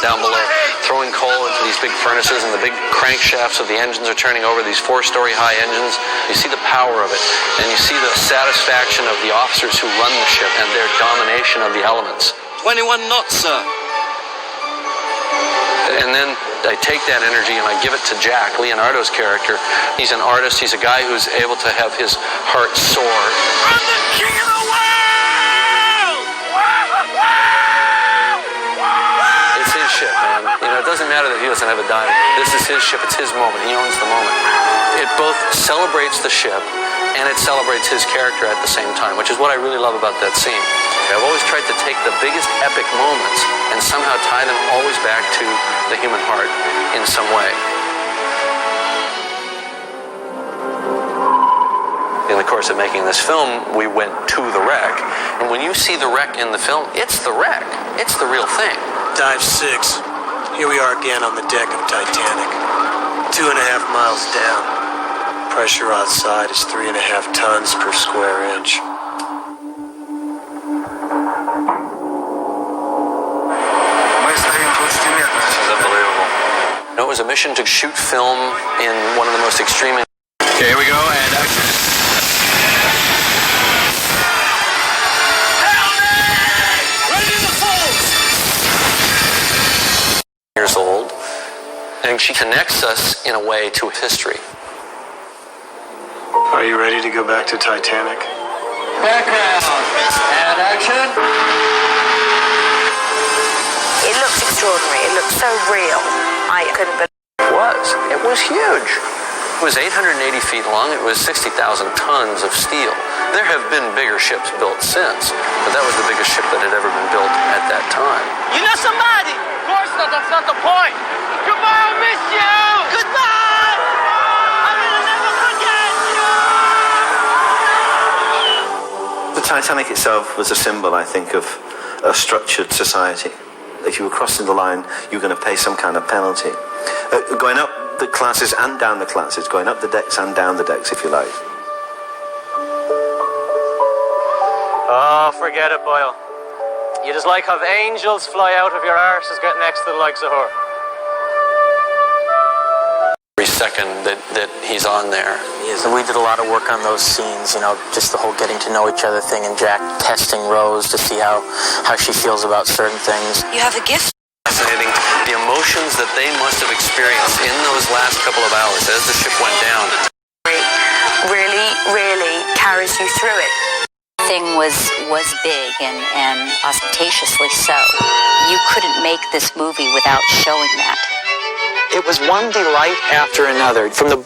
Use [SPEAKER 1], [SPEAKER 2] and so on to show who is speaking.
[SPEAKER 1] down below, throwing coal into these big furnaces, and the big crankshafts of the engines are turning over, these 4-story high engines. You see the power of it, and you see the satisfaction of the officers who run the ship and their domination of the elements.
[SPEAKER 2] 21 knots, sir.
[SPEAKER 1] And then I take that energy and I give it to Jack, Leonardo's character. He's an artist. He's a guy who's able to have his heart soar.
[SPEAKER 2] I'm the king of the world!
[SPEAKER 1] It's his ship, man. You know, it doesn't matter that he doesn't have a dime. This is his ship. It's his moment. He owns the moment. It both celebrates the ship and it celebrates his character at the same time, which is what I really love about that scene. I've always tried to take the biggest epic moments and somehow tie them always back to the human heart in some way. In the course of making this film, we went to the wreck. And when you see the wreck in the film, it's the wreck. It's the real thing.
[SPEAKER 3] Dive 6. Here we are again on the deck of Titanic. 2.5 miles down. Pressure outside is 3.5 tons per square inch.
[SPEAKER 1] This is unbelievable. You know, it was a mission to shoot film in one of the most extreme...
[SPEAKER 2] Okay, here we go, and action.
[SPEAKER 1] Years old, and she connects us in a way to history.
[SPEAKER 3] Are you ready to go back to Titanic?
[SPEAKER 2] Background, and action.
[SPEAKER 4] It looks extraordinary. It looks so real. I couldn't believe
[SPEAKER 1] It was huge. It was 880 feet long. It was 60,000 tons of steel. There have been bigger ships built since, but that was the biggest ship that had ever been built at that time.
[SPEAKER 2] You know somebody? Of course not, that's not the point. Goodbye, I'll miss you. Goodbye. I will never forget you.
[SPEAKER 5] The Titanic itself was a symbol, I think, of a structured society. If you were crossing the line, you were going to pay some kind of penalty. Going up the classes and down the classes, going up the decks and down the decks, if you like.
[SPEAKER 6] Oh, forget it, Boyle. You just like have angels fly out of your arses get next to the likes of her.
[SPEAKER 1] Every second that he's on there.
[SPEAKER 7] And we did a lot of work on those scenes, you know, just the whole getting to know each other thing, and Jack testing Rose to see how she feels about certain things.
[SPEAKER 4] you have a gift.
[SPEAKER 1] Fascinating. The emotions that they must have experienced in those last couple of hours as the ship went down.
[SPEAKER 4] Really carries you through it.
[SPEAKER 8] Thing was big and ostentatiously so. You couldn't make this movie without showing that.
[SPEAKER 7] It was one delight after another. From the